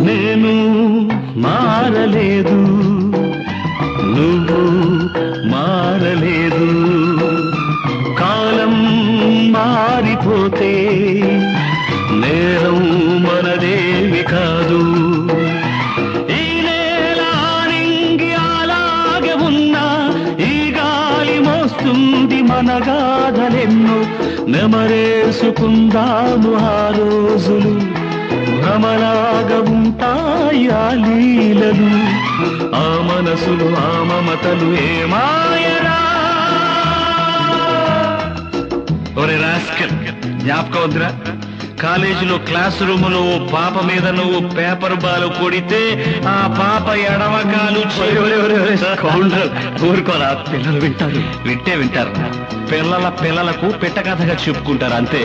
నేను మారలేదు, నువ్వు మారలేదు. కాలం మారిపోతే నేరం మనదేవి కాదు. ఈ నేల నింగి అలాగే ఉన్నా ఈ గాలి మోస్తుంది మన గాథలెన్నో. నెమరేసుకుందాము ఆ రోజులు, భ్రమలాగా ఉంటాయి ఆ లీలలు. ఆ మనసులు ఆ మమతలు ఏ మాయరా. ఒరే రాస్కల్, జ్ఞాపకం వద్దురా? కాలేజీలో క్లాస్ రూమ్ లో పాప మీద నువ్వు పేపర్ బాల్ కొడితే ఆ పాప ఎడమకాలు ఊరుకోరా, పిల్లలు వింటారు. వింటారు. పిల్లలకు పిట్ట కథగా చెప్పుకుంటారు అంతే.